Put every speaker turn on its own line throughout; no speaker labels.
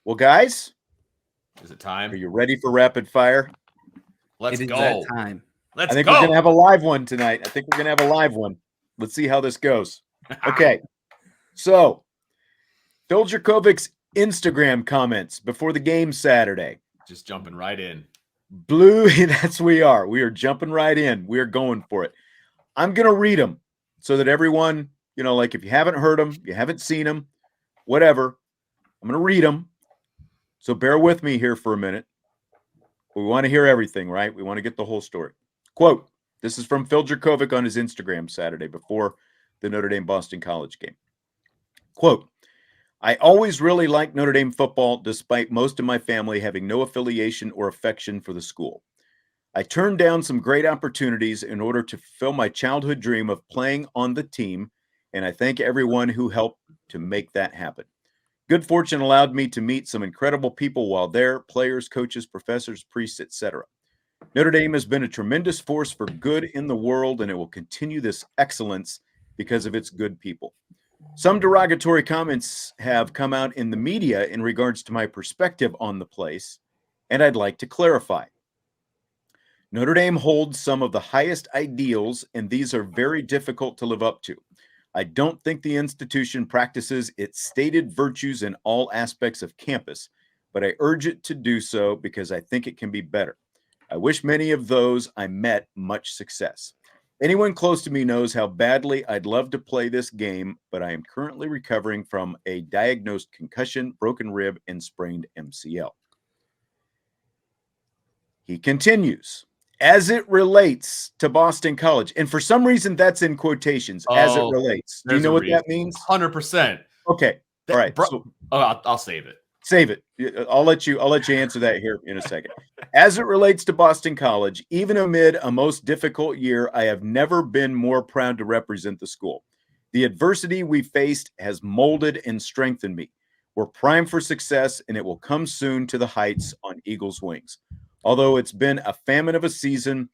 Well, guys,
is it time?
Are you ready for rapid fire?
Let's
It is
go.
that time.
Let's
I think
go.
we're going to have a live one tonight. Let's see how this goes. Okay. So, Phil Jurkovec's Instagram comments before the game Saturday.
Just jumping right in.
Blue, that's we are. We are jumping right in. We are going for it. I'm going to read them so that everyone, like if you haven't heard them, you haven't seen them, whatever, I'm going to read them. So bear with me here for a minute. We want to hear everything, right? We want to get the whole story. Quote, this is from Phil Jurkovec on his Instagram Saturday before the Notre Dame Boston College game. Quote, I always really liked Notre Dame football despite most of my family having no affiliation or affection for the school. I turned down some great opportunities in order to fulfill my childhood dream of playing on the team, and I thank everyone who helped to make that happen. Good fortune allowed me to meet some incredible people while there, players, coaches, professors, priests, etc. Notre Dame has been a tremendous force for good in the world, and it will continue this excellence because of its good people. Some derogatory comments have come out in the media in regards to my perspective on the place, and I'd like to clarify. Notre Dame holds some of the highest ideals, and these are very difficult to live up to. I don't think the institution practices its stated virtues in all aspects of campus, but I urge it to do so because I think it can be better. I wish many of those I met much success. Anyone close to me knows how badly I'd love to play this game, but I am currently recovering from a diagnosed concussion, broken rib, and sprained MCL. He continues. As it relates to Boston College, and for some reason that's in quotations, as it relates. Do you know what that means?
100%.
Okay. All right.
I'll save it.
Save it. I'll let you answer that here in a second. As it relates to Boston College, even amid a most difficult year, I have never been more proud to represent the school. The adversity we faced has molded and strengthened me. We're primed for success, and it will come soon to the heights on Eagles' wings. Although it's been a famine of a season,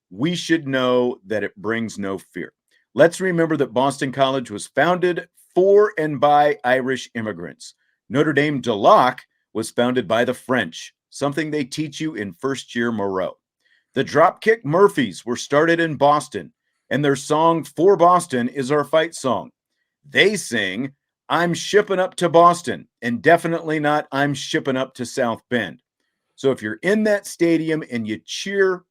we should know that it brings no fear. Let's remember that Boston College was founded for and by Irish immigrants. Notre Dame de Lac was founded by the French, something they teach you in first-year Moreau. The Dropkick Murphys were started in Boston, and their song For Boston is our fight song. They sing, I'm shipping up to Boston, and definitely not I'm shipping up to South Bend. So if you're in that stadium and you cheer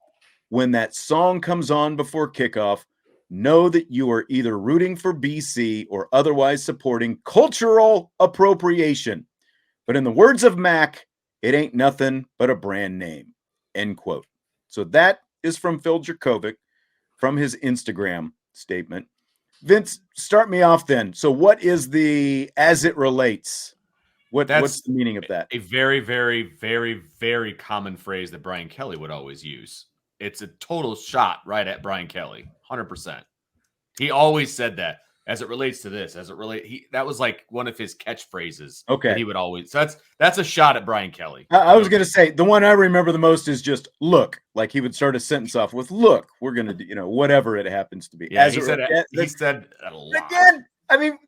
when that song comes on before kickoff, know that you are either rooting for BC or otherwise supporting cultural appropriation. But in the words of Mac, it ain't nothing but a brand name, end quote. So that is from Phil Jurkovec from his Instagram statement. Vince, start me off then. So what is the as it relates? What's the meaning of that?
A very, very, very, very common phrase that Brian Kelly would always use. It's a total shot right at Brian Kelly, 100%. He always said that as it relates to this, that was like one of his catchphrases.
Okay.
That he would always, so that's a shot at Brian Kelly.
I was going to say the one I remember the most is just look, like he would start a sentence off with look, we're going to do, whatever it happens to be.
Yeah, he said that a lot.
Again, I mean,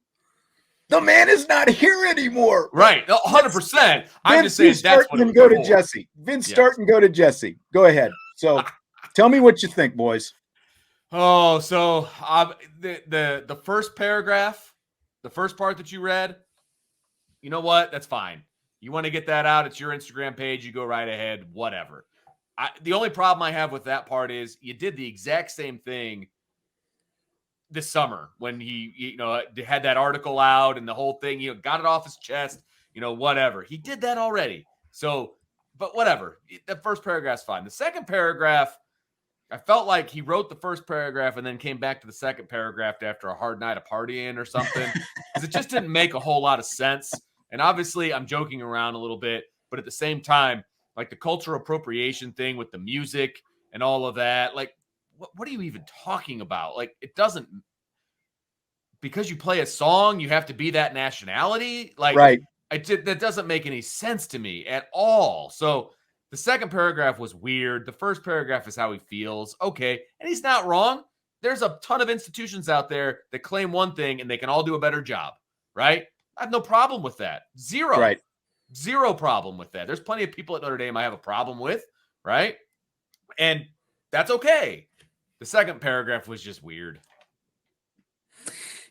the man is not here anymore.
Right. 100%. I'm just saying
start and go to Jesse. Vince, start and go to Jesse. Go ahead. So tell me what you think, boys.
Oh, so the first paragraph, the first part that you read, you know what? That's fine. You want to get that out. It's your Instagram page. You go right ahead, whatever. The only problem I have with that part is you did the exact same thing this summer when he had that article out and the whole thing, got it off his chest, whatever. He did that already. So, but whatever. The first paragraph's fine. The second paragraph, I felt like he wrote the first paragraph and then came back to the second paragraph after a hard night of partying or something, because it just didn't make a whole lot of sense. And obviously I'm joking around a little bit, but at the same time, like the cultural appropriation thing with the music and all of that, like, what are you even talking about? Like, it doesn't, because you play a song, you have to be that nationality. Like,
right.
That doesn't make any sense to me at all. So the second paragraph was weird. The first paragraph is how he feels. Okay. And he's not wrong. There's a ton of institutions out there that claim one thing and they can all do a better job. Right. I have no problem with that. Zero.
Right.
Zero problem with that. There's plenty of people at Notre Dame I have a problem with, right? And that's okay. The second paragraph was just weird.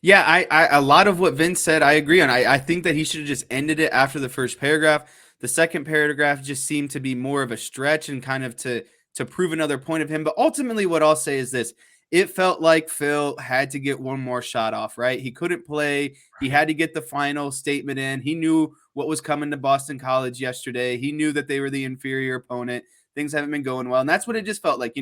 Yeah, I a lot of what Vince said, I agree on. I think that he should have just ended it after the first paragraph. The second paragraph just seemed to be more of a stretch and kind of to prove another point of him. But ultimately, what I'll say is this: it felt like Phil had to get one more shot off. Right? He couldn't play. He had to get the final statement in. He knew what was coming to Boston College yesterday. He knew that they were the inferior opponent. Things haven't been going well, and that's what it just felt like.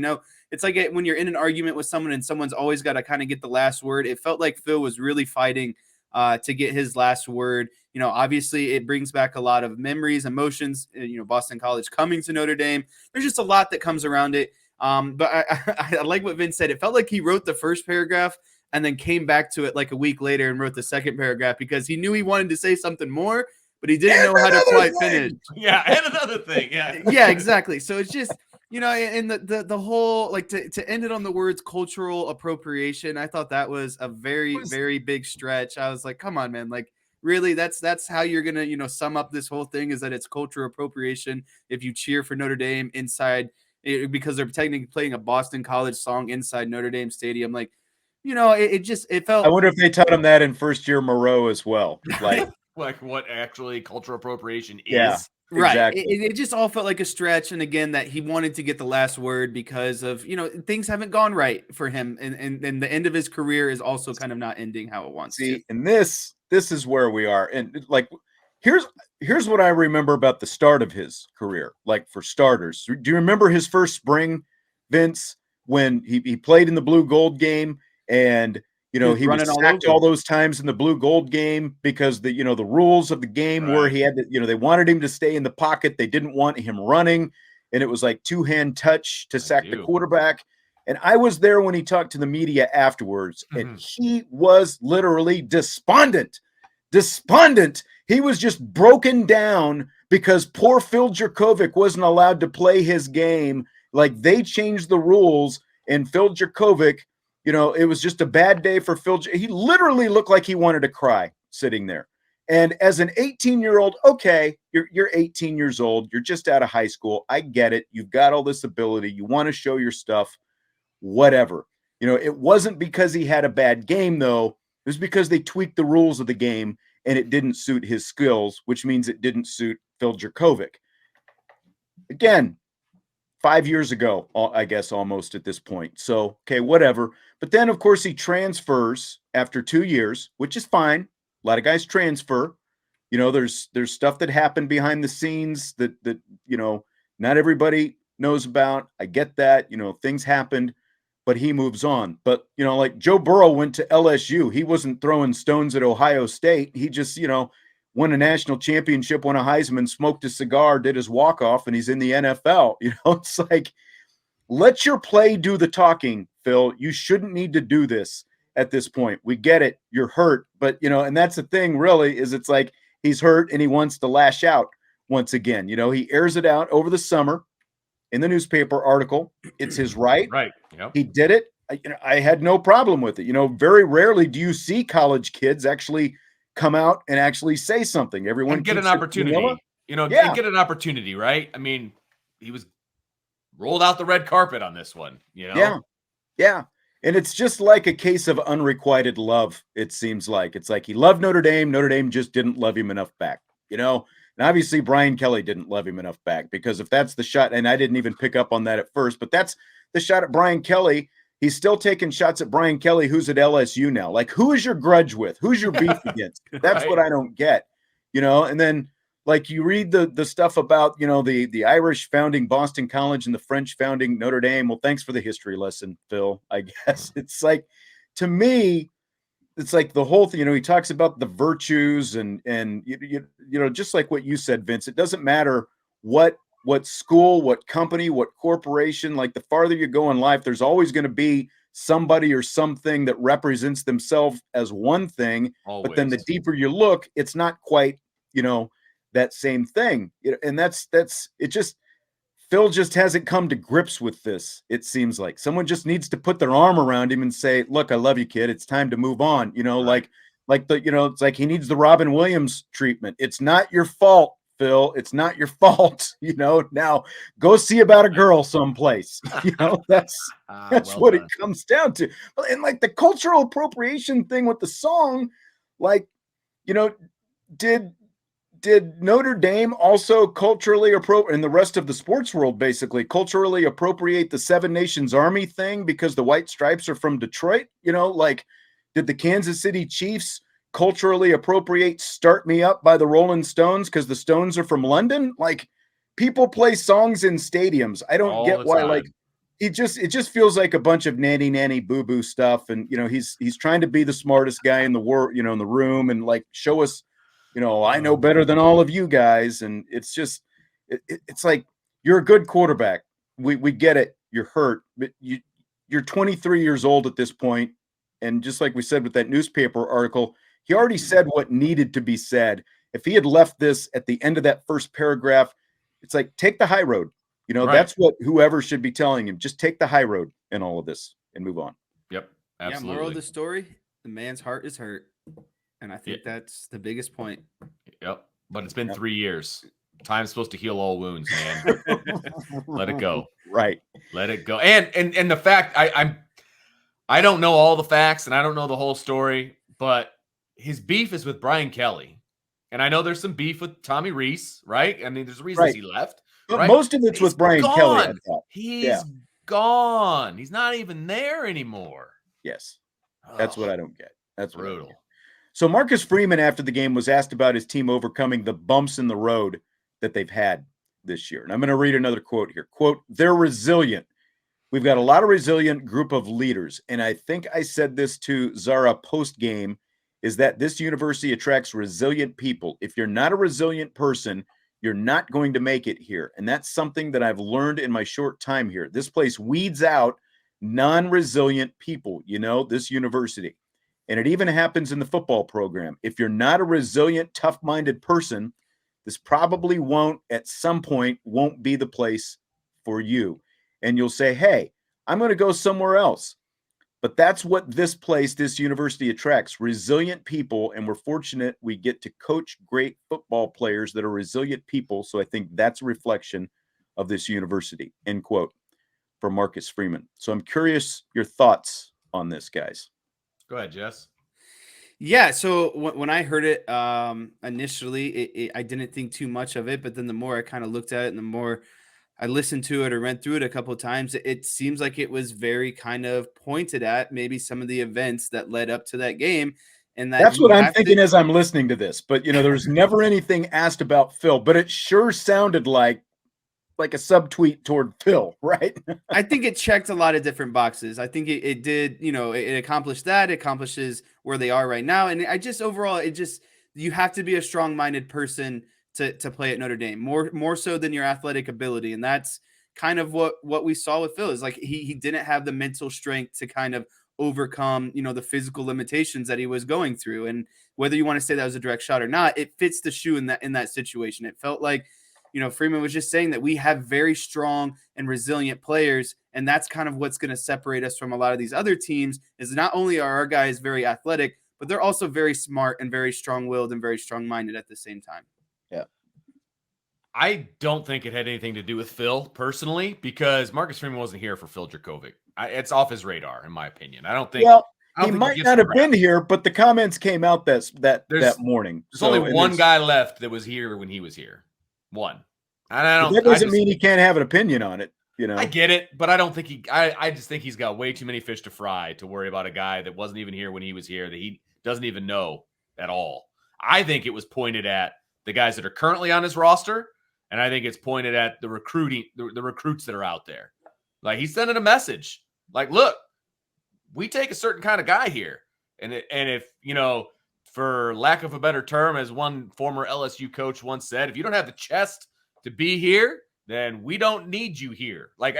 It's like when you're in an argument with someone and someone's always got to kind of get the last word. It felt like Phil was really fighting to get his last word. Obviously it brings back a lot of memories, emotions, Boston College coming to Notre Dame. There's just a lot that comes around it. But I like what Vince said. It felt like he wrote the first paragraph and then came back to it like a week later and wrote the second paragraph because he knew he wanted to say something more, but he didn't know how to quite finish.
Yeah, and another thing. Yeah.
Yeah, exactly. So it's just, and the whole, like, to end it on the words cultural appropriation, I thought that was a very, very big stretch. I was like, come on, man. Like, really, that's how you're gonna, sum up this whole thing, is that it's cultural appropriation if you cheer for Notre Dame inside because they're technically playing a Boston College song inside Notre Dame Stadium. Like, it felt.
I wonder if they taught him that in first year Moreau as well.
Like what actually cultural appropriation is.
Yeah.
Right.
Exactly.
It just all felt like a stretch. And again, that he wanted to get the last word because of, things haven't gone right for him. And the end of his career is also kind of not ending how it wants to.
And this is where we are. And like, here's what I remember about the start of his career. Like, for starters, do you remember his first spring, Vince, when he played in the blue gold game and he was sacked all those times in the blue gold game because the rules of the game were he had to, they wanted him to stay in the pocket. They didn't want him running. And it was like 2-hand touch to sack the quarterback. And I was there when he talked to the media afterwards, and he was literally despondent. He was just broken down because poor Phil Jurkovec wasn't allowed to play his game. Like, they changed the rules, and Phil Jurkovec, it was just a bad day for Phil. He literally looked like he wanted to cry sitting there. And as an 18-year-old, okay, you're 18 years old. You're just out of high school. I get it. You've got all this ability. You want to show your stuff, whatever. It wasn't because he had a bad game, though. It was because they tweaked the rules of the game, and it didn't suit his skills, which means it didn't suit Phil Jurkovec. Again, 5 years ago, I guess, almost at this point. So, okay, whatever. But then, of course, he transfers after 2 years, which is fine. A lot of guys transfer. There's stuff that happened behind the scenes that not everybody knows about. I get that. Things happened, but he moves on. But, like Joe Burrow went to LSU. He wasn't throwing stones at Ohio State. He just, won a national championship, won a Heisman, smoked a cigar, did his walk-off, and he's in the NFL. It's like, let your play do the talking, Phil. You shouldn't need to do this at this point. We get it. You're hurt. But, and that's the thing, really, is it's like he's hurt and he wants to lash out once again. He airs it out over the summer in the newspaper article. It's his right.
Right. Yep.
He did it. I had no problem with it. Very rarely do you see college kids actually come out and actually say something. Everyone
and get an opportunity, and get an opportunity, right? I mean, he was rolled out the red carpet on this one,
Yeah. And it's just like a case of unrequited love. It seems like it's like he loved Notre Dame. Notre Dame just didn't love him enough back, and obviously Brian Kelly didn't love him enough back, because if that's the shot, and I didn't even pick up on that at first, but that's the shot at Brian Kelly. He's still taking shots at Brian Kelly, who's at LSU now. Like, who is your grudge with? Who's your beef against? That's what I don't get, and then, like, you read the stuff about, the Irish founding Boston College and the French founding Notre Dame. Well, thanks for the history lesson, Phil, I guess. It's like, to me, it's like the whole thing, he talks about the virtues and just like what you said, Vince, it doesn't matter what school, what company, what corporation, like, the farther you go in life, there's always going to be somebody or something that represents themselves as one thing. Always. But then the deeper you look, it's not quite, that same thing. And that's it. Just Phil just hasn't come to grips with this. It seems like someone just needs to put their arm around him and say, look, I love you, kid. It's time to move on. Right. like it's like he needs the Robin Williams treatment. It's not your fault, Phil. It's not your fault. Now go see about a girl someplace. That's
Well
what
done.
it comes down to. And like the cultural appropriation thing with the song, like, did Notre Dame also culturally appropriate, and the rest of the sports world basically culturally appropriate the Seven Nations Army thing because the White Stripes are from Detroit? Like, did the Kansas City Chiefs culturally appropriate Start Me Up by the Rolling Stones because the Stones are from London? Like, people play songs in stadiums. I don't
All
get
the
why,
time.
like, it just feels like a bunch of nanny boo boo stuff. And, he's trying to be the smartest guy in the world, in the room, and like show us, I know better than all of you guys. And it's just, it's like, you're a good quarterback. We get it. You're hurt, but you're 23 years old at this point. And just like we said with that newspaper article, he already said what needed to be said. If he had left this at the end of that first paragraph, it's like, take the high road.
Right.
That's what whoever should be telling him. Just take the high road in all of this and move on.
Yep. Absolutely.
Yeah, moral of the story, the man's heart is hurt. And I think that's the biggest point.
Yep. But it's been 3 years. Time's supposed to heal all wounds, man. Let it go.
Right.
Let it go. And the fact I don't know all the facts and I don't know the whole story, but his beef is with Brian Kelly. And I know there's some beef with Tommy Reese, right? I mean, there's reasons he left.
But
right?
most of it's with Brian Kelly, I thought.
He's gone. He's not even there anymore.
Yes. That's what I don't get. That's
brutal.
So Marcus Freeman, after the game, was asked about his team overcoming the bumps in the road that they've had this year. And I'm going to read another quote here. Quote, "They're resilient. We've got a lot of resilient group of leaders." And I think I said this to Zara post-game, is that this university attracts resilient people. If you're not a resilient person, you're not going to make it here. And that's something that I've learned in my short time here. This place weeds out non-resilient people, this university. And it even happens in the football program. If you're not a resilient, tough-minded person, this probably at some point, won't be the place for you. And you'll say, hey, I'm going to go somewhere else. But that's what this university attracts, resilient people. And we're fortunate we get to coach great football players that are resilient people. So I think that's a reflection of this university, end quote, from Marcus Freeman. So I'm curious your thoughts on this, guys.
Go ahead, Jess.
Yeah, so when I heard it initially, I didn't think too much of it. But then the more I kind of looked at it and the more I listened to it or went through it a couple of times, it seems like it was very kind of pointed at maybe some of the events that led up to that game. And
that's what I'm thinking as I'm listening to this. But, there's never anything asked about Phil, but it sure sounded like a subtweet toward Phil, right?
I think it checked a lot of different boxes. I think it did, it accomplished that. It accomplishes where they are right now. And I just overall, you have to be a strong-minded person to play at Notre Dame, more so than your athletic ability. And that's kind of what we saw with Phil, is like he didn't have the mental strength to kind of overcome, the physical limitations that he was going through. And whether you want to say that was a direct shot or not, it fits the shoe in that situation. It felt like, Freeman was just saying that we have very strong and resilient players. And that's kind of what's going to separate us from a lot of these other teams, is not only are our guys very athletic, but they're also very smart and very strong-willed and very strong-minded at the same time.
Yeah.
I don't think it had anything to do with Phil personally, because Marcus Freeman wasn't here for Phil Jurkovec. It's off his radar, in my opinion. I don't think.
Well,
he
might not have been here, but the comments came out that morning.
There's only one guy left that was here when he was here. One. And
that doesn't mean he can't have an opinion on it.
I get it, but I don't think I just think he's got way too many fish to fry to worry about a guy that wasn't even here when he was here, that he doesn't even know at all. I think it was pointed at the guys that are currently on his roster, and I think it's pointed at the recruits that are out there. Like, he's sending a message. Like, look, we take a certain kind of guy here. And if, for lack of a better term, as one former LSU coach once said, if you don't have the chest to be here, then we don't need you here. Like,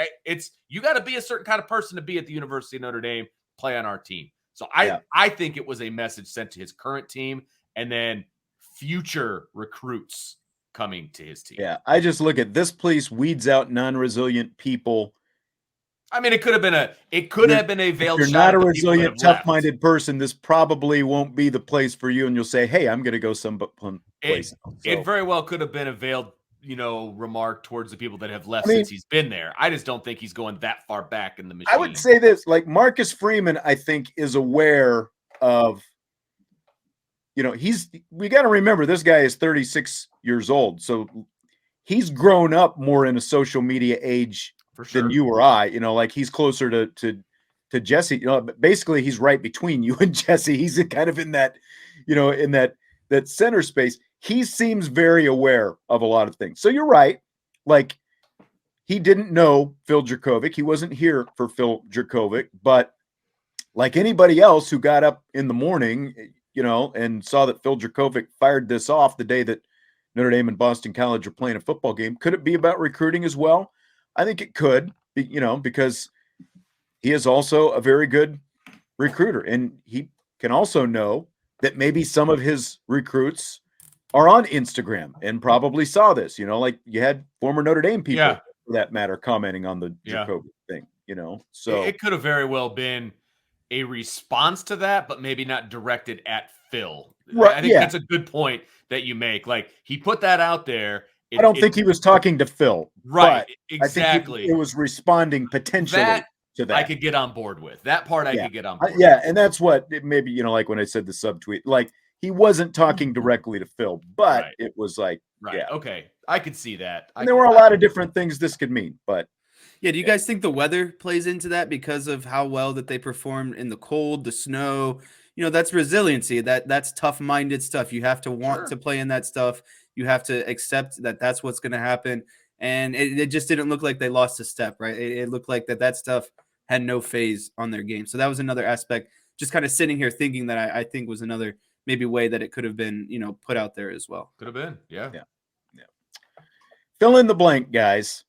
you got to be a certain kind of person to be at the University of Notre Dame, play on our team. So I think it was a message sent to his current team and then future recruits coming to his team.
Yeah, I just look at this place weeds out non-resilient people.
I mean, it could have been a veiled
You're
shot
not
at
a
the people that
resilient,
have left.
tough-minded person. This probably won't be the place for you, and you'll say, "Hey, I'm going to go some place."
It very well could have been a veiled, remark towards the people that have left
I mean,
since he's been there. I just don't think he's going that far back in the machine.
I would say this, like Marcus Freeman, I think is aware of, we got to remember this guy is 36 years old. So he's grown up more in a social media age
for sure.
than you or I, like he's closer to Jesse, basically he's right between you and Jesse. He's kind of in that, in that center space. He seems very aware of a lot of things. So you're right. Like, he didn't know Phil Jurkovec. He wasn't here for Phil Jurkovec, but like anybody else who got up in the morning, and saw that Phil Jurkovec fired this off the day that Notre Dame and Boston College are playing a football game. Could it be about recruiting as well? I think it could, because he is also a very good recruiter, and he can also know that maybe some of his recruits are on Instagram and probably saw this, like you had former Notre Dame people, for that matter, commenting on the Jurkovec thing, so
it could have very well been a response to that, but maybe not directed at Phil. Right. I think that's a good point that you make. Like, he put that out there.
I don't think he was talking to Phil.
Right. Exactly.
I think it was responding potentially to that.
I could get on board with. That part I could get on board with.
And that's what maybe, like when I said the subtweet, like he wasn't talking directly to Phil, but it was like,
okay, I could see that.
And there were a lot of different things this could mean, but
do you guys think the weather plays into that because of how well that they performed in the cold, the snow? That's resiliency. That's tough-minded stuff. You have to want to play in that stuff. You have to accept that that's what's going to happen. And it just didn't look like they lost a step, right? It looked like that stuff had no phase on their game. So that was another aspect, just kind of sitting here thinking that I think was another maybe way that it could have been, put out there as well.
Could have been. Yeah.
Fill in the blank, guys.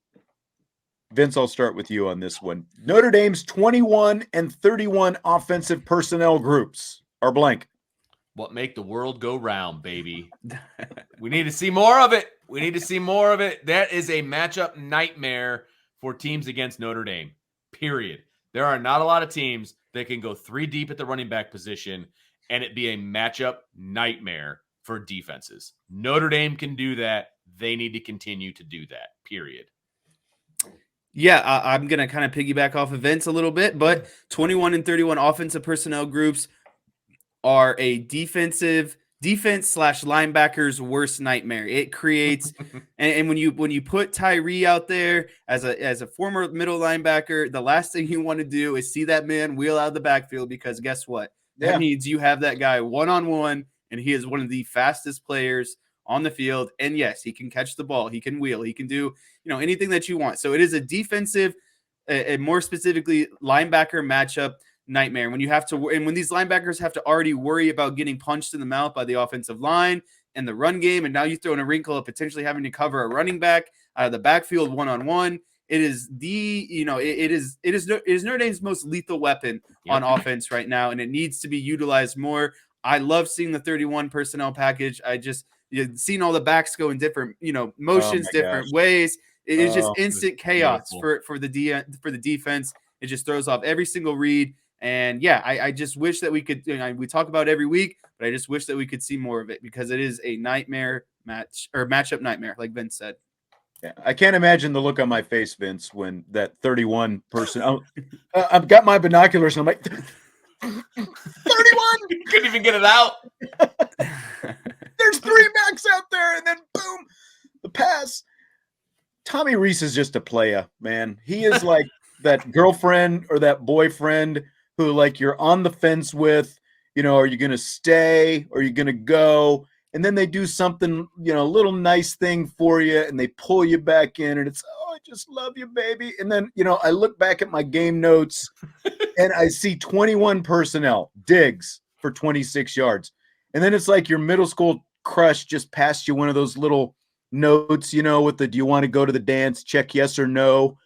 Vince, I'll start with you on this one. Notre Dame's 21 and 31 offensive personnel groups are blank.
What make the world go round, baby? We need to see more of it. That is a matchup nightmare for teams against Notre Dame, period. There are not a lot of teams that can go 3 deep at the running back position and it be a matchup nightmare for defenses. Notre Dame can do that. They need to continue to do that, period.
Yeah, I'm going to kind of piggyback off of Vince a little bit, but 21 and 31 offensive personnel groups are a defense/linebackers worst nightmare. It creates, and when you put Tyree out there as a former middle linebacker, the last thing you want to do is see that man wheel out of the backfield, because guess what? That means you have that guy one-on-one, and he is one of the fastest players on the field. And yes, he can catch the ball. He can wheel. He can do, anything that you want. So it is a defensive, and more specifically linebacker matchup nightmare. When you have to, and when these linebackers have to already worry about getting punched in the mouth by the offensive line and the run game, and now you throw in a wrinkle of potentially having to cover a running back out of the backfield one-on-one. It is it is Notre Dame's most lethal weapon on offense right now, and it needs to be utilized more. I love seeing the 31 personnel package. You've seen all the backs go in different, motions, different ways. It is just instant chaos for the defense. It just throws off every single read. And I just wish that we could. We talk about it every week, but I just wish that we could see more of it, because it is a nightmare matchup nightmare, like Vince said.
Yeah, I can't imagine the look on my face, Vince, when that 31 person. I've got my binoculars and I'm like, 31.
You couldn't even get it out.
There's 3 backs out there, and then boom, the pass. Tommy Rees is just a playa, man. He is like that girlfriend or that boyfriend who, like, you're on the fence with. Are you going to stay or are you going to go? And then they do something, a little nice thing for you, and they pull you back in, and it's, oh, I just love you, baby. And then, I look back at my game notes, and I see 21 personnel, Diggs for 26 yards. And then it's like your middle school crush just passed you one of those little notes, with the, do you want to go to the dance, check yes or no,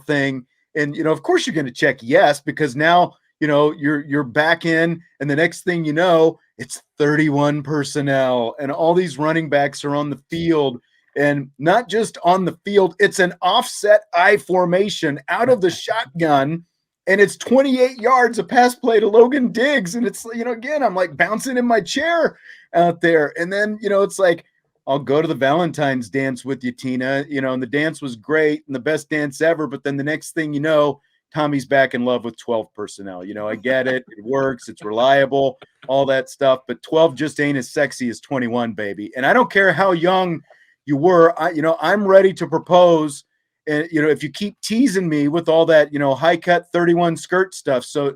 thing. And, of course you're going to check yes, because now, you're back in, and the next thing you know, it's 31 personnel, and all these running backs are on the field, And not just on the field, it's an offset I formation out of the shotgun. And it's 28 yards, a pass play to Logan Diggs. And it's, again, I'm like bouncing in my chair out there. And then, it's like, I'll go to the Valentine's dance with you, Tina, and the dance was great and the best dance ever. But then the next thing you know, Tommy's back in love with 12 personnel. I get it. It works. It's reliable, all that stuff. But 12 just ain't as sexy as 21, baby. And I don't care how young you were. I'm ready to propose. And, if you keep teasing me with all that, high cut 31 skirt stuff. So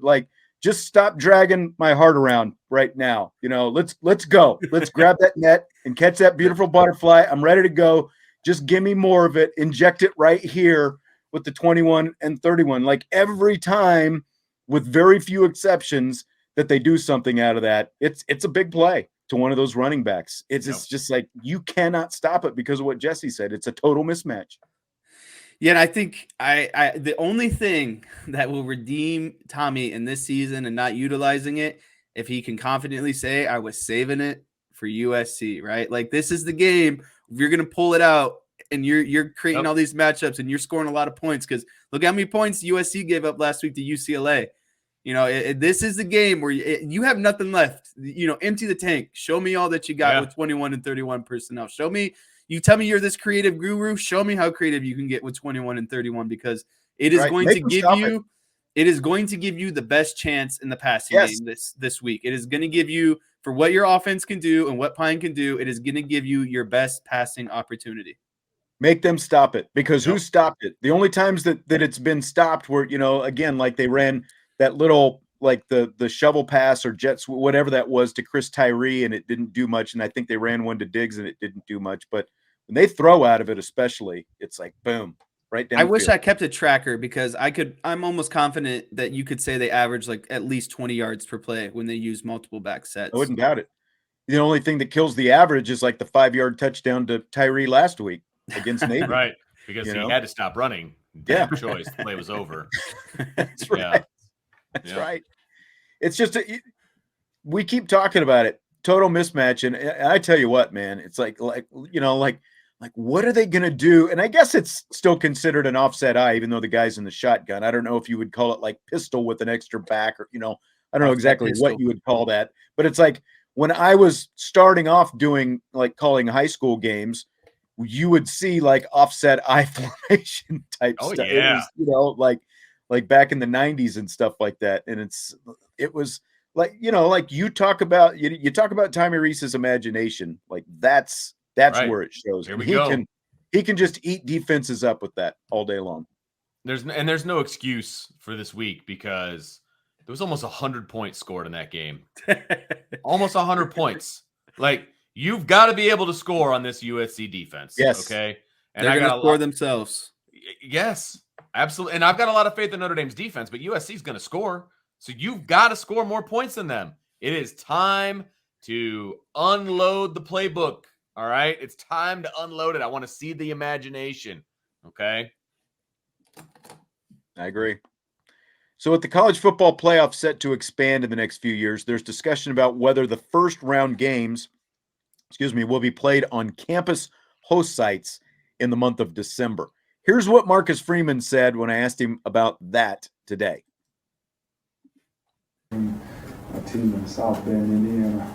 just stop dragging my heart around right now. Let's go. Let's grab that net and catch that beautiful butterfly. I'm ready to go. Just give me more of it. Inject it right here with the 21 and 31. Like every time, with very few exceptions, that they do something out of that, it's a big play to one of those running backs. It's just like you cannot stop it because of what Jesse said. It's a total mismatch.
Yeah, and I think I the only thing that will redeem Tommy in this season and not utilizing it, if he can confidently say, I was saving it for USC, right? Like this is the game. You're going to pull it out and you're creating all these matchups and you're scoring a lot of points because look how many points USC gave up last week to UCLA. This is the game where you have nothing left. Empty the tank. Show me all that you got with 21 and 31 personnel. Show me. You tell me you're this creative guru. Show me how creative you can get with 21 and 31 because it is going to give you it is going to give you the best chance in the passing game this week. It is going to give you, for what your offense can do and what Pine can do, it is going to give you your best passing opportunity.
Make them stop it because who stopped it? The only times that it's been stopped were, again, like they ran that little like the shovel pass or jets, whatever that was, to Chris Tyree, and it didn't do much. And I think they ran one to Diggs and it didn't do much. But when they throw out of it, especially, it's like boom, right down.
I wish I kept a tracker because I'm almost confident that you could say they average like at least 20 yards per play when they use multiple back sets.
I wouldn't doubt it. The only thing that kills the average is like the 5-yard touchdown to Tyree last week against Navy.
Right. Because he had to stop running. Choice. The play was over.
That's right. That's right. It's just we keep talking about it. Total mismatch. And I tell you what, man, it's like what are they going to do? And I guess it's still considered an offset eye, even though the guy's in the shotgun. I don't know if you would call it like pistol with an extra back or, I don't know exactly what you would call that. But it's like when I was starting off doing like calling high school games, you would see like offset eye formation type stuff.
Yeah.
It was, like back in the 90s and stuff like that. And it was like, like you talk about Tommy Reese's imagination. Like that's
right.
where it shows.
Here we
go. He can just eat defenses up with that all day long.
There's no excuse for this week because there was almost 100 points scored in that game. Almost 100 points. Like, you've got to be able to score on this USC defense.
Yes.
Okay.
And they're going to score themselves.
Yes, absolutely. And I've got a lot of faith in Notre Dame's defense, but USC is going to score. So you've got to score more points than them. It is time to unload the playbook. All right. It's time to unload it. I want to see the imagination. Okay.
I agree. So with the college football playoff set to expand in the next few years, there's discussion about whether the first round games, will be played on campus host sites in the month of December. Here's what Marcus Freeman said when I asked him about that today.
A team in South Bend, Indiana,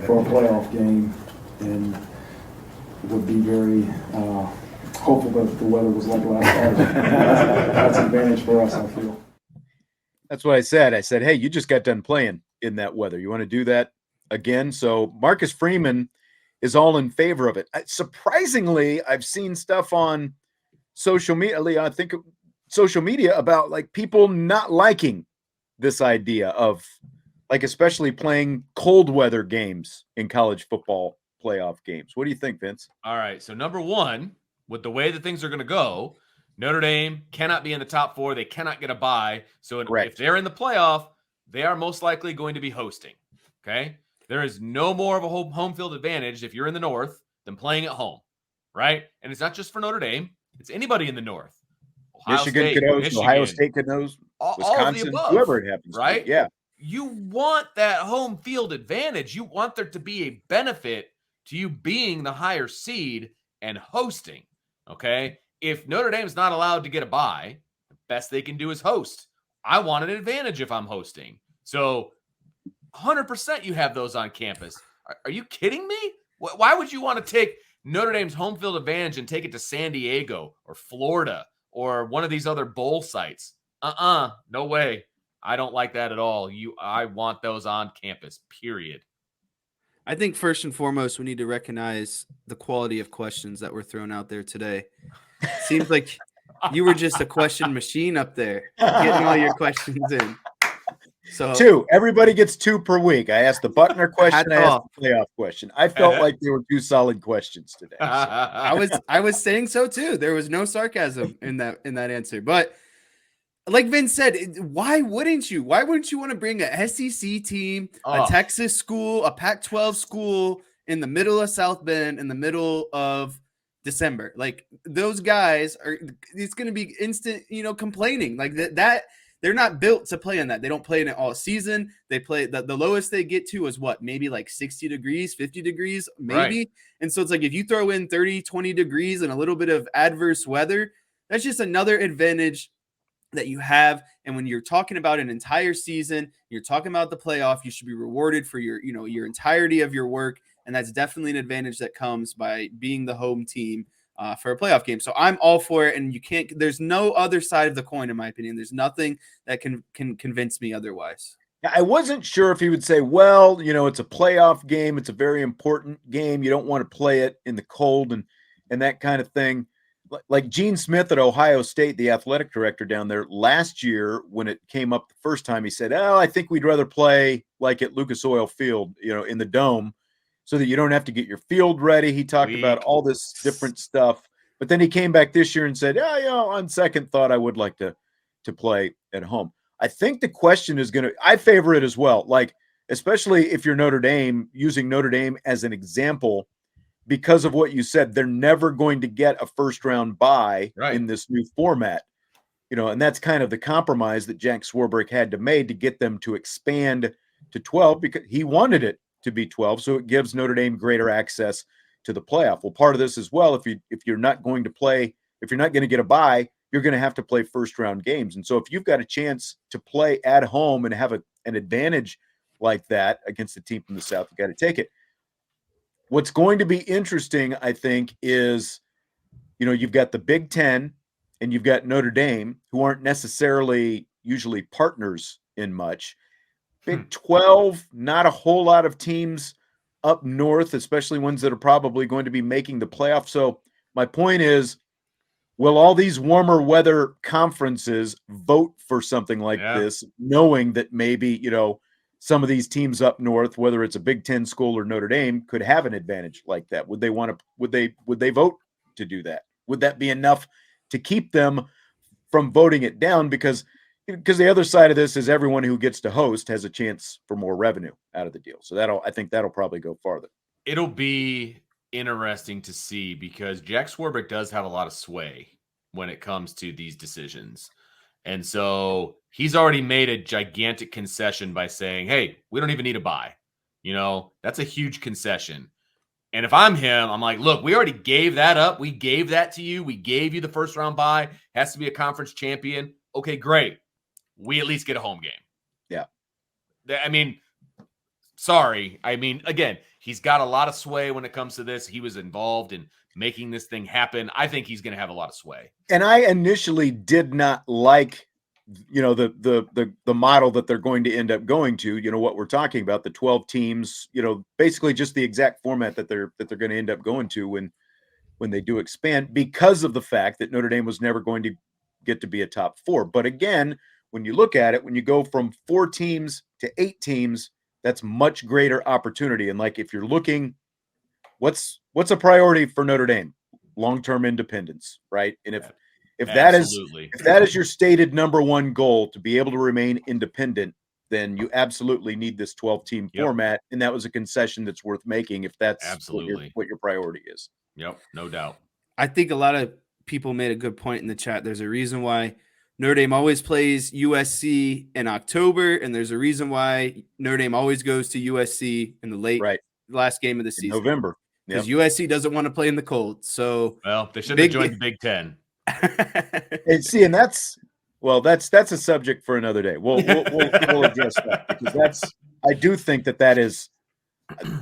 for a playoff game, and would be very hopeful that the weather was like last Saturday. That's an advantage for us, I feel.
That's what I said. I said, hey, you just got done playing in that weather. You want to do that again? So Marcus Freeman is all in favor of it. Surprisingly, I've seen stuff on social media. I think social media about like people not liking this idea of like, especially playing cold weather games in college football playoff games. What do you think, Vince?
All right. So number one, with the way that things are going to go, Notre Dame cannot be in the top 4. They cannot get a bye. So if they're in the playoff, they are most likely going to be hosting. Okay. There is no more of a home field advantage if you're in the North than playing at home. Right. And it's not just for Notre Dame. It's anybody in the North.
Michigan could host, Ohio State could host, Wisconsin, whoever it happens
right?
to be. Yeah.
You want that home field advantage. You want there to be a benefit to you being the higher seed and hosting. Okay. If Notre Dame's not allowed to get a bye, the best they can do is host. I want an advantage if I'm hosting. So 100% you have those on campus. Are you kidding me? Why would you want to take Notre Dame's home field advantage and take it to San Diego or Florida or one of these other bowl sites? No way. I don't like that at all. I want those on campus, period.
I think first and foremost, we need to recognize the quality of questions that were thrown out there today. Seems like you were just a question machine up there, getting all your questions in. So
2. Everybody gets 2 per week. I asked the Buckner question. I asked the playoff question. I felt like they were 2 solid questions today. So.
I was saying so too. There was no sarcasm in that answer. But like Vince said, why wouldn't you? Why wouldn't you want to bring a SEC team, a Texas school, a Pac-12 school in the middle of South Bend, in the middle of December? Like those guys are. It's going to be instant, complaining like that. They're not built to play in that. They don't play in it all season. They play the lowest they get to is what? Maybe like 60 degrees, 50 degrees, maybe. Right. And so it's like if you throw in 30, 20 degrees and a little bit of adverse weather, that's just another advantage that you have. And when you're talking about an entire season, you're talking about the playoff, you should be rewarded for your entirety of your work. And that's definitely an advantage that comes by being the home team for a playoff game. So I'm all for it. And there's no other side of the coin, in my opinion. There's nothing that can convince me otherwise.
I wasn't sure if he would say, well, it's a playoff game. It's a very important game. You don't want to play it in the cold and that kind of thing. Like Gene Smith at Ohio State, the athletic director down there, last year when it came up the first time, he said, I think we'd rather play like at Lucas Oil Field, in the Dome, so that you don't have to get your field ready. He talked about all this different stuff. But then he came back this year and said, on second thought, I would like to play at home. I think the question is I favor it as well. Like, especially if you're Notre Dame, using Notre Dame as an example, because of what you said, they're never going to get a first round bye in this new format. And that's kind of the compromise that Jack Swarbrick had to make to get them to expand to 12, because he wanted it to be 12. So it gives Notre Dame greater access to the playoff. Well, part of this as well, if you're not going to get a bye, you're going to have to play first round games. And so if you've got a chance to play at home and have an advantage like that against a team from the South, you got to take it. What's going to be interesting, I think, is, you've got the Big Ten and you've got Notre Dame, who aren't necessarily usually partners in much. Big 12, not a whole lot of teams up north, especially ones that are probably going to be making the playoff. So my point is, will all these warmer weather conferences vote for something like this, knowing that maybe, some of these teams up north, whether it's a Big Ten school or Notre Dame, could have an advantage like that? Would they vote to do that? Would that be enough to keep them from voting it down? Because the other side of this is everyone who gets to host has a chance for more revenue out of the deal. So I think that'll probably go farther.
It'll be interesting to see, because Jack Swarbrick does have a lot of sway when it comes to these decisions. And so he's already made a gigantic concession by saying, hey, we don't even need a bye. That's a huge concession. And if I'm him, I'm like, look, we already gave that up. We gave that to you. We gave you the first round bye. Has to be a conference champion. Okay, great. We at least get a home game.
Yeah.
Sorry. Again, he's got a lot of sway when it comes to this. He was involved in making this thing happen. I think he's going to have a lot of sway. And
I initially did not like, the model that they're going to end up going to, what we're talking about, the 12 teams, basically just the exact format that they're going to end up going to when they do expand, because of the fact that Notre Dame was never going to get to be a top 4. But again, when you look at it, when you go from 4 teams to 8 teams, that's much greater opportunity. And like, if you're looking, what's a priority for Notre Dame? Long-term independence, right? And if that is your stated number one goal, to be able to remain independent, then you absolutely need this 12-team format. And that was a concession that's worth making if that's what your priority is.
Yep, no doubt.
I think a lot of people made a good point in the chat. There's a reason why Notre Dame always plays USC in October, and there's a reason why Notre Dame always goes to USC in the late last game of the season.
November.
because USC doesn't want to play in the cold. So,
well, they should have joined the Big Ten.
And see, and that's a subject for another day. We'll address that, because I do think that is,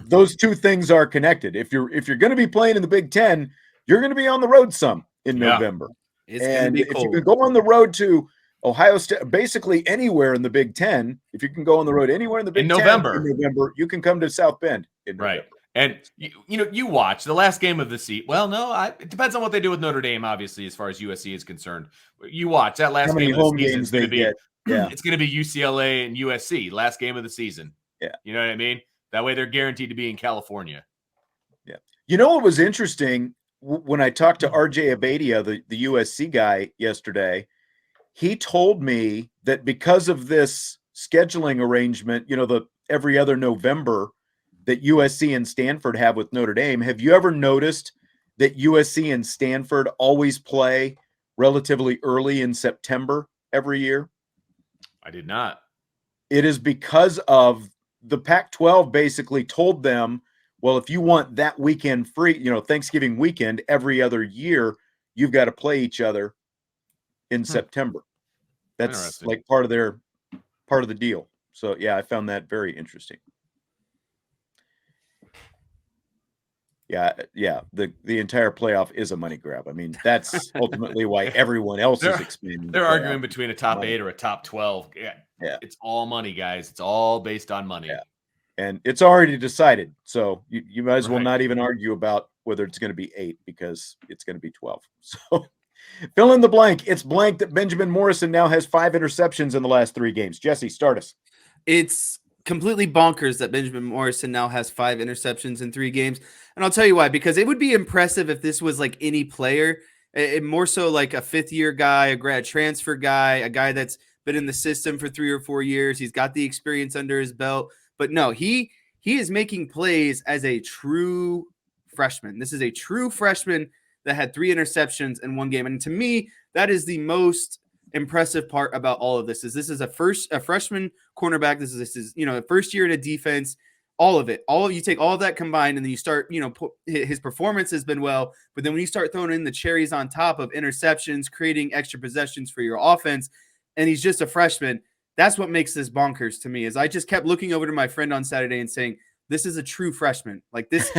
those two things are connected. If you're going to be playing in the Big Ten, you're going to be on the road some in November.
It's going to be cold.
If you can go on the road to Ohio State, basically anywhere in the Big Ten, if you can go on the road anywhere in the Big Ten in November, you can come to South Bend in November.
Right. And you watch the last game of the season. Well, no, it depends on what they do with Notre Dame, obviously, as far as USC is concerned. You watch that last game of the season. It's going to be UCLA and USC, last game of the season.
Yeah.
You know what I mean? That way they're guaranteed to be in California.
Yeah. You know what was interesting? When I talked to RJ Abadia, the USC guy yesterday, he told me that because of this scheduling arrangement, the every other November that USC and Stanford have with Notre Dame, have you ever noticed that USC and Stanford always play relatively early in September every year?
I did not.
It is because of the Pac-12 basically told them, well, if you want that weekend free, Thanksgiving weekend every other year, you've got to play each other in September. That's like part of the deal. So yeah, I found that very interesting. Yeah. The entire playoff is a money grab. I mean, that's ultimately why everyone else is expanding.
They're arguing between a top 8 or a top 12. Yeah. It's all money, guys. It's all based on money.
Yeah. And it's already decided. So you might as well not even argue about whether it's going to be 8, because it's going to be 12. So fill in the blank. It's blank that Benjamin Morrison now has 5 interceptions in the last 3 games. Jesse, start us.
It's completely bonkers that Benjamin Morrison now has 5 interceptions in 3 games. And I'll tell you why, because it would be impressive if this was like any player, more so like a 5th-year guy, a grad transfer guy, a guy that's been in the system for 3 or 4 years. He's got the experience under his belt. But no, he is making plays as a true freshman. This is a true freshman that had 3 interceptions in 1 game. And to me, that is the most impressive part about all of this. This is a freshman cornerback. This is first year in a defense. All of it. You take all of that combined, and then you start, his performance has been well, but then when you start throwing in the cherries on top of interceptions, creating extra possessions for your offense, and he's just a freshman, that's what makes this bonkers to me. Is I just kept looking over to my friend on Saturday and saying, this is a true freshman. Like this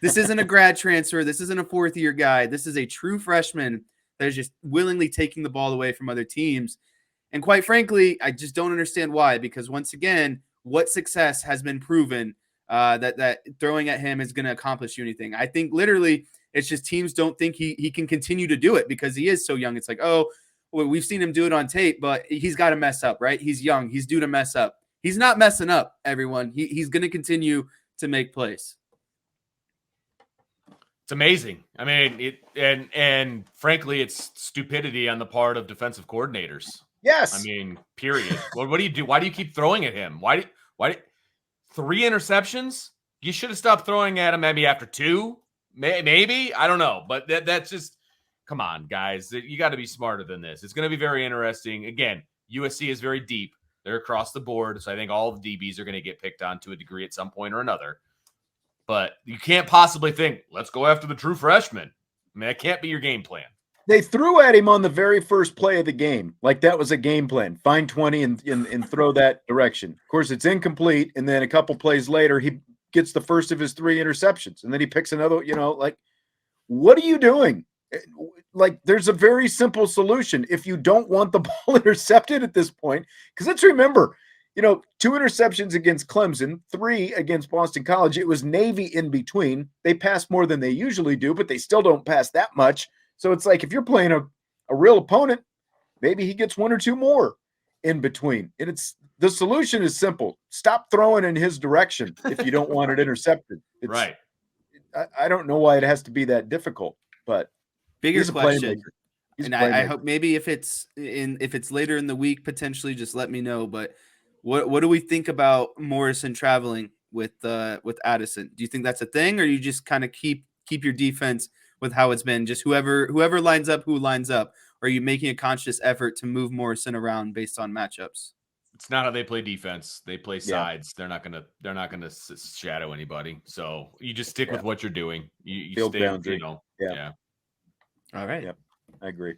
isn't a grad transfer. This isn't a 4th-year guy. This is a true freshman that is just willingly taking the ball away from other teams. And quite frankly, I just don't understand why, because once again, what success has been proven that throwing at him is going to accomplish you anything. I think literally it's just teams don't think he can continue to do it because he is so young. It's like, oh, well, we've seen him do it on tape, but he's got to mess up, right? He's young. He's due to mess up. He's not messing up, everyone. He's going to continue to make plays.
It's amazing. I mean, and frankly, it's stupidity on the part of defensive coordinators.
Yes.
I mean, period. What do you do? Why do you keep throwing at him? Why 3 interceptions? You should have stopped throwing at him maybe after 2. Maybe. I don't know. But that's just, come on, guys. You got to be smarter than this. It's going to be very interesting. Again, USC is very deep. They're across the board. So I think all the DBs are going to get picked on to a degree at some point or another. But you can't possibly think, let's go after the true freshman. I mean, that can't be your game plan.
They threw at him on the very first play of the game. Like that was a game plan. Find 20 and throw that direction. Of course, it's incomplete. And then a couple plays later, he gets the first of his 3 interceptions. And then he picks another, like, what are you doing? Like, there's a very simple solution. If you don't want the ball intercepted at this point, because let's remember, 2 interceptions against Clemson, 3 against Boston College. It was Navy in between. They pass more than they usually do, but they still don't pass that much. So it's like if you're playing a real opponent, maybe he gets 1 or 2 more in between. And the solution is simple. Stop throwing in his direction if you don't want it intercepted.
Right.
I don't know why it has to be that difficult, but
bigger question. And I hope maybe if it's later in the week, potentially just let me know. But what do we think about Morrison traveling with Addison? Do you think that's a thing, or you just kind of keep your defense with how it's been, just whoever lines up, who lines up? Or are you making a conscious effort to move Morrison around based on matchups?
It's not how they play defense. They play
Yeah.
sides. They're not gonna shadow anybody. So you just stick with what you're doing. You
Field
stay,
boundary.
yeah.
All right.
Yep. I agree.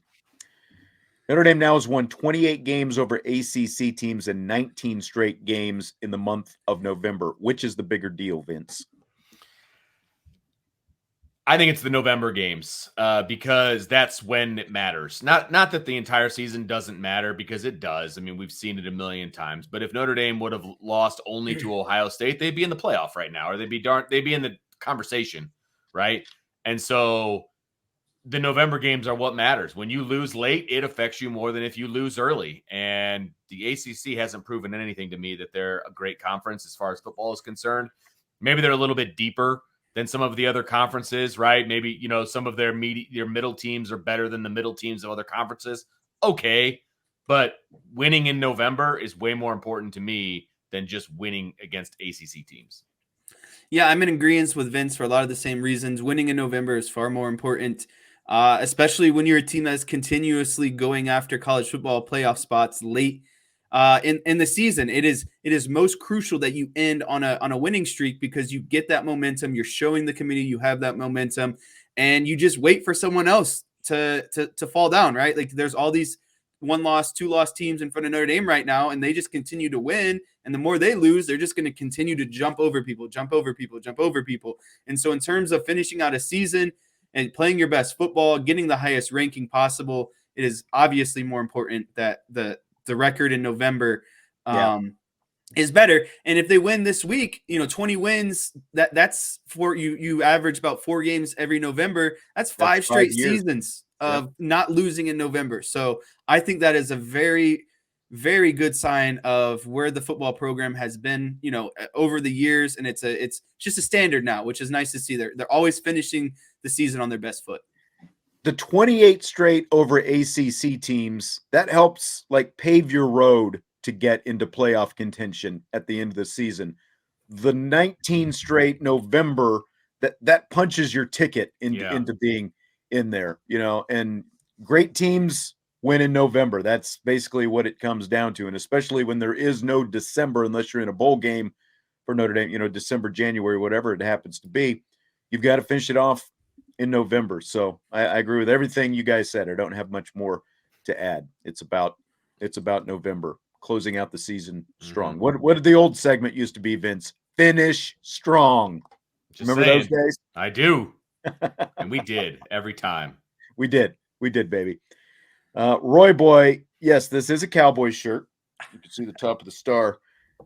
Notre Dame now has won 28 games over ACC teams and 19 straight games in the month of November. Which is the bigger deal, Vince?
I think it's the November games because that's when it matters. Not that the entire season doesn't matter, because it does. I mean, we've seen it a million times. But if Notre Dame would have lost only to Ohio State, they'd be in the playoff right now, or they'd be in the conversation, right? And so the November games are what matters. When you lose late, it affects you more than if you lose early. And the ACC hasn't proven anything to me that they're a great conference as far as football is concerned. Maybe they're a little bit deeper than some of the other conferences, right? Maybe, some of their middle teams are better than the middle teams of other conferences. Okay. But winning in November is way more important to me than just winning against ACC teams.
Yeah, I'm in agreement with Vince for a lot of the same reasons. Winning in November is far more important, especially when you're a team that's continuously going after college football playoff spots late in the season. It is most crucial that you end on a winning streak, because you get that momentum. You're showing the community you have that momentum, and you just wait for someone else to fall down, right? Like, there's all these 1-loss, 2-loss teams in front of Notre Dame right now, and they just continue to win. And the more they lose, they're just going to continue to jump over people. And so in terms of finishing out a season and playing your best football, getting the highest ranking possible, it is obviously more important that the record in November is better. And if they win this week, 20 wins, that's for you average about 4 games every November. That's 5 straight seasons of not losing in November. So I think that is a very, very good sign of where the football program has been, over the years. And it's just a standard now, which is nice to see. They're always finishing the season on their best foot.
The 28 straight over ACC teams, that helps pave your road to get into playoff contention at the end of the season. The 19 straight November, that punches your ticket into being in there, and great teams win in November. That's basically what it comes down to. And especially when there is no December, unless you're in a bowl game for Notre Dame, December, January, whatever it happens to be, you've got to finish it off in November. So I agree with everything you guys said. I don't have much more to add. It's about November, closing out the season strong. What did the old segment used to be, Vince? Finish strong. Remember those days?
I do. And we did every time.
We did, baby. Roy Boy, yes, this is a Cowboys shirt. You can see the top of the star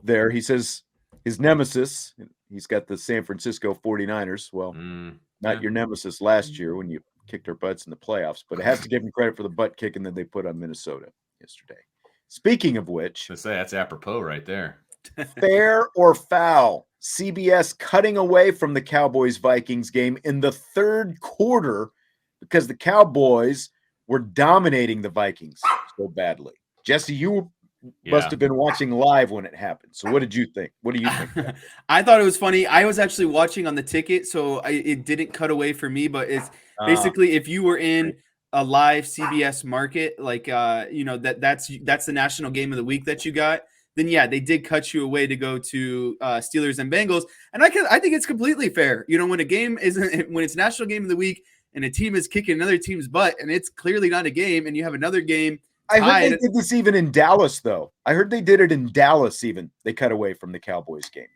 there. He says his nemesis, he's got the San Francisco 49ers. Well, not your nemesis last year when you kicked our butts in the playoffs, but it has to give him credit for the butt kicking that they put on Minnesota yesterday. Speaking of which,
that's apropos right there.
Fair or foul? CBS cutting away from the Cowboys-Vikings game in the third quarter because the Cowboys were dominating the Vikings so badly. Jesse, you must have been watching live when it happened. So what did you think? What do you think?
I thought it was funny. I was actually watching on the ticket, so it didn't cut away for me. But it's basically, if you were in a live CBS market, that's the national game of the week that you got, then they did cut you away to go to Steelers and Bengals. And I think it's completely fair. When a game when it's national game of the week and a team is kicking another team's butt and it's clearly not a game, and you have another game.
I heard they did this even in Dallas, though. I heard they did it in Dallas even. They cut away from the Cowboys game.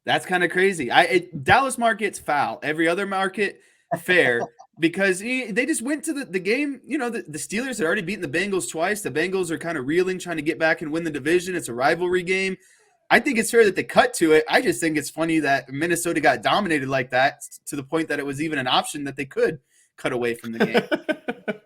That's kind of crazy. Dallas market's foul. Every other market, fair. Because they just went to the game. The Steelers had already beaten the Bengals twice. The Bengals are kind of reeling, trying to get back and win the division. It's a rivalry game. I think it's fair that they cut to it. I just think it's funny that Minnesota got dominated like that to the point that it was even an option that they could cut away from the game.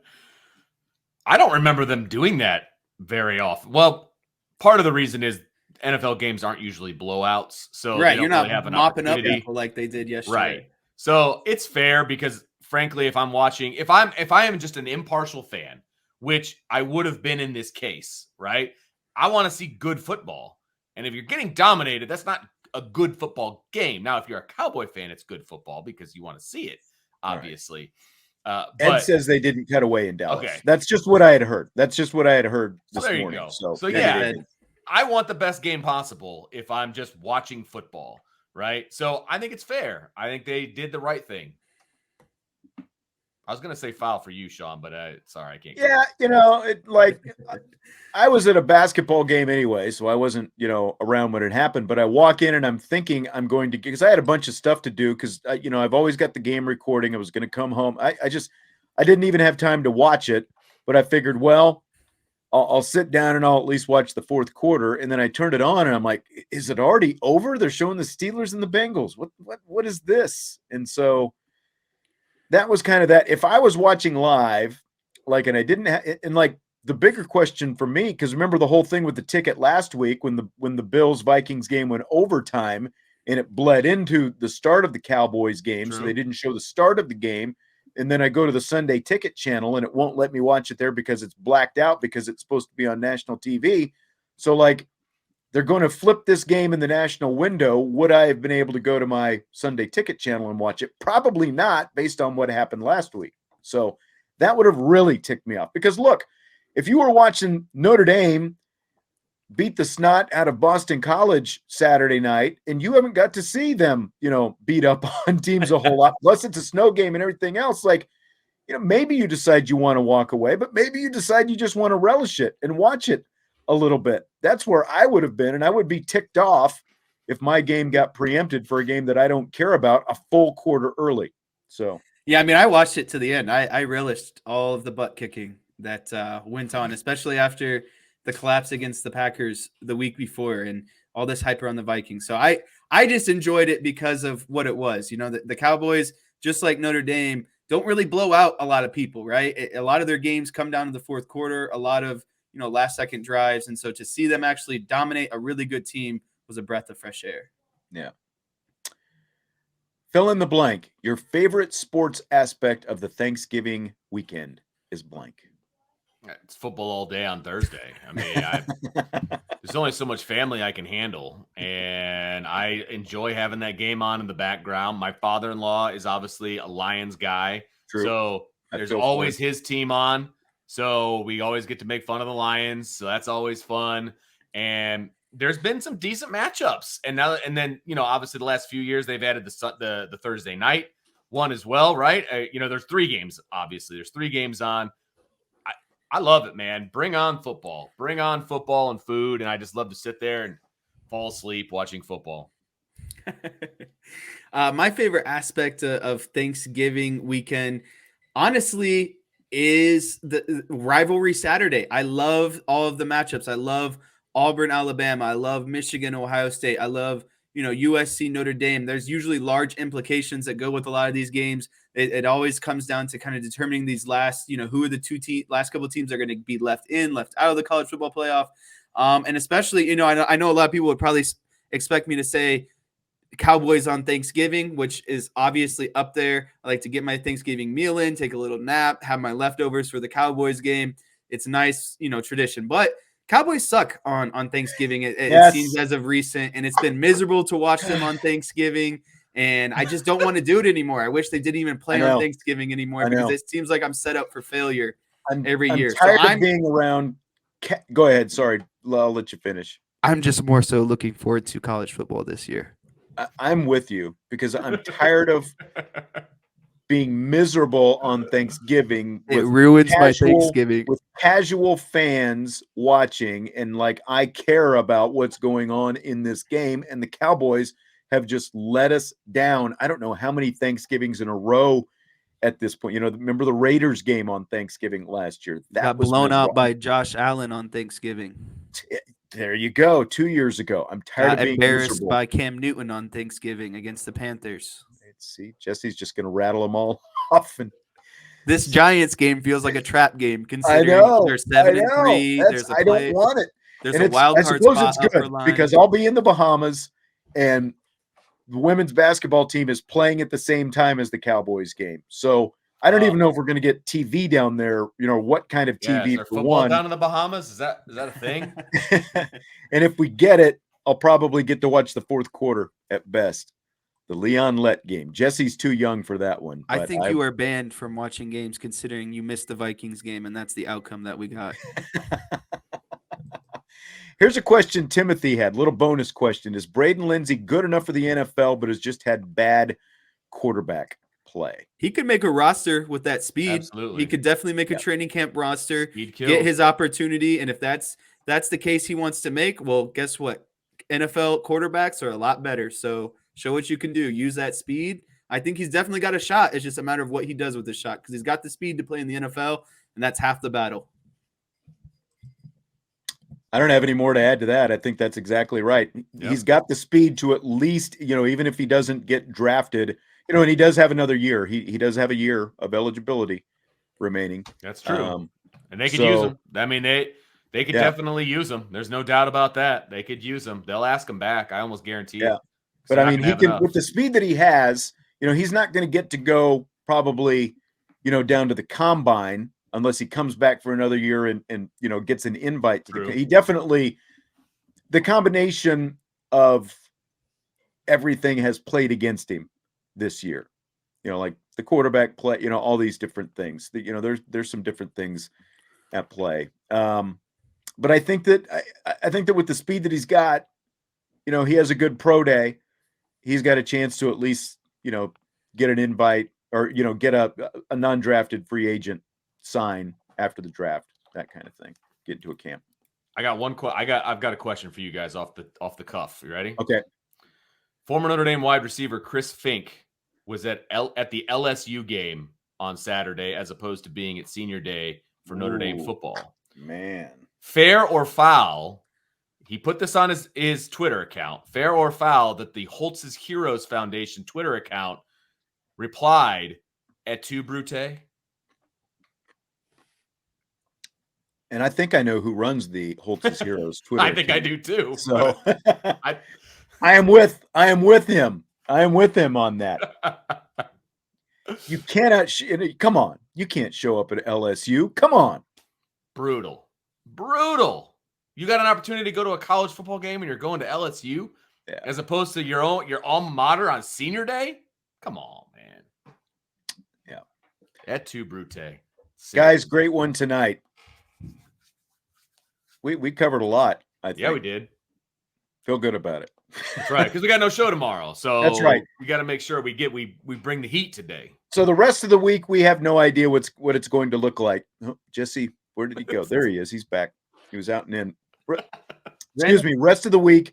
I don't remember them doing that very often. Well, part of the reason is NFL games aren't usually blowouts. So
right, you're not
really have an
mopping up people like they did yesterday.
Right. So it's fair because frankly, if I'm watching, if I am just an impartial fan, which I would have been in this case, right? I want to see good football. And if you're getting dominated, that's not a good football game. Now, if you're a Cowboy fan, it's good football because you want to see it, obviously.
Right. Ed says they didn't cut away in Dallas.
Okay.
That's just what I had heard. This morning.
So yeah, I want the best game possible if I'm just watching football, right? So I think it's fair. I think they did the right thing. I was going to say foul for you, Sean, but sorry, I can't.
Yeah, I was at a basketball game anyway, so I wasn't, around when it happened. But I walk in and I'm thinking I'm going to, because I had a bunch of stuff to do because, I've always got the game recording. I was going to come home. I didn't even have time to watch it, but I figured, well, I'll sit down and I'll at least watch the fourth quarter. And then I turned it on and I'm like, is it already over? They're showing the Steelers and the Bengals. What is this? And so that was kind of that. If I was watching live, and I didn't the bigger question for me, because remember the whole thing with the ticket last week when the Bills Vikings game went overtime and it bled into the start of the Cowboys game.
True.
So they didn't show the start of the game. And then I go to the Sunday ticket channel and it won't let me watch it there because it's blacked out because it's supposed to be on national TV. So they're going to flip this game in the national window. Would I have been able to go to my Sunday ticket channel and watch it? Probably not, based on what happened last week. So that would have really ticked me off because look, if you were watching Notre Dame beat the snot out of Boston College Saturday night and you haven't got to see them, beat up on teams a whole lot, plus it's a snow game and everything else, maybe you decide you want to walk away, but maybe you decide you just want to relish it and watch it a little bit. That's where I would have been, and I would be ticked off if my game got preempted for a game that I don't care about a full quarter early. So
yeah, I mean, I watched it to the end. I relished all of the butt kicking that went on, especially after the collapse against the Packers the week before and all this hype around the Vikings. So I just enjoyed it because of what it was. The Cowboys, just like Notre Dame, don't really blow out a lot of people, right? A lot of their games come down to the fourth quarter, a lot of, last second drives. And so to see them actually dominate a really good team was a breath of fresh air.
Yeah. Fill in the blank. Your favorite sports aspect of the Thanksgiving weekend is blank.
It's football all day on Thursday. I mean, there's only so much family I can handle, and I enjoy having that game on in the background. My father-in-law is obviously a Lions guy,
True.
so there's always his team on. So we always get to make fun of the Lions, so that's always fun. And there's been some decent matchups, and then obviously the last few years they've added the Thursday night one as well, right? There's 3 games. Obviously, there's 3 games on. I love it, man. Bring on football and food. And I just love to sit there and fall asleep watching football.
My favorite aspect of Thanksgiving weekend, honestly, is the rivalry Saturday. I love all of the matchups. I love Auburn, Alabama. I love Michigan, Ohio State. I love, USC, Notre Dame. There's usually large implications that go with a lot of these games. It always comes down to kind of determining these last, who are the last couple of teams that are going to be left out of the college football playoff. And especially, I know a lot of people would probably expect me to say Cowboys on Thanksgiving, which is obviously up there. I like to get my Thanksgiving meal in, take a little nap, have my leftovers for the Cowboys game. It's nice, tradition. But Cowboys suck on Thanksgiving. It seems as of recent, and it's been miserable to watch them on Thanksgiving. And I just don't want to do it anymore. I wish they didn't even play on Thanksgiving anymore because it seems like I'm set up for failure every year.
I'm tired of being around. Go ahead. Sorry. I'll let you finish.
I'm just more so looking forward to college football this year.
I'm with you because I'm tired of being miserable on Thanksgiving.
It ruins my Thanksgiving.
With casual fans watching and I care about what's going on in this game, and the Cowboys have just let us down. I don't know how many Thanksgivings in a row at this point. Remember the Raiders game on Thanksgiving last year? That
got blown out by Josh Allen on Thanksgiving.
There you go. 2 years ago. I'm tired of being
embarrassed
miserable.
By Cam Newton on Thanksgiving against the Panthers.
See, Jesse's just going to rattle them all off. And
this Giants game feels like a trap game considering they're 7-3.
I don't want it.
There's a wild card spot
it's good because I'll be in the Bahamas and the women's basketball team is playing at the same time as the Cowboys game. So I don't even know if we're going to get TV down there. What kind of TV?
Is there football down in the Bahamas? Is that a thing?
And if we get it, I'll probably get to watch the fourth quarter at best. The Leon Lett game. Jesse's too young for that one.
I think you are banned from watching games considering you missed the Vikings game, and that's the outcome that we got.
Here's a question Timothy had, little bonus question. Is Braden Lindsey good enough for the NFL, but has just had bad quarterback play?
He could make a roster with that speed.
Absolutely.
He could definitely make a
Yep.
training camp roster,
Speed
get
kills.
his opportunity. And if that's the case he wants to make, well, guess what? NFL quarterbacks are a lot better. So show what you can do. Use that speed. I think he's definitely got a shot. It's just a matter of what he does with his shot because he's got the speed to play in the NFL, and that's half the battle.
I don't have any more to add to that. I think that's exactly right.
Yep.
He's got the speed to at least, even if he doesn't get drafted, and he does have another year. He does have a year of eligibility remaining.
That's true. And they could
so-
use him. I mean, they could
Yeah.
definitely use him. There's no doubt about that. They could use him. They'll ask him back. I almost guarantee
Yeah.
it.
But I mean, he can, with the speed that he has, he's not going to get to go probably, down to the combine unless he comes back for another year and gets an invite to
True.
he definitely, the combination of everything has played against him this year, like the quarterback play, all these different things that, there's some different things at play. But I think that, I think that with the speed that he's got, he has a good pro day. He's got a chance to at least, get an invite or, get a non-drafted free agent sign after the draft, that kind of thing, get into a camp.
I got one. I've got a question for you guys off the cuff. You ready?
Okay.
Former Notre Dame wide receiver Chris Fink was at the LSU game on Saturday, as opposed to being at senior day for Notre Dame football.
Man.
Fair or foul? He put this on his Twitter account. Fair or foul that the Holtz's Heroes Foundation Twitter account replied "Et tu, Brute"?
And I think I know who runs the Holtz's Heroes Twitter.
I think I
account.
do too.
So
I
am with him. I am with him on that. You cannot come on. You can't show up at LSU. Come on.
Brutal. You got an opportunity to go to a college football game and you're going to LSU as opposed to your alma mater on senior day? Come on, man.
Yeah.
Et tu, Brute.
Guys, great one tonight. We covered a lot, I think.
Yeah, we did.
Feel good about it.
That's right, because we got no show tomorrow. So
that's right.
We got to make sure we bring the heat today.
So the rest of the week, we have no idea what it's going to look like. Oh, Jesse, where did he go? There he is. He's back. He was out and in. Excuse me. Rest of the week,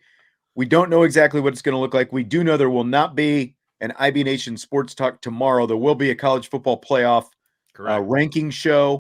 we don't know exactly what it's going to look like. We do know there will not be an IB Nation Sports Talk tomorrow. There will be a college football playoff ranking show.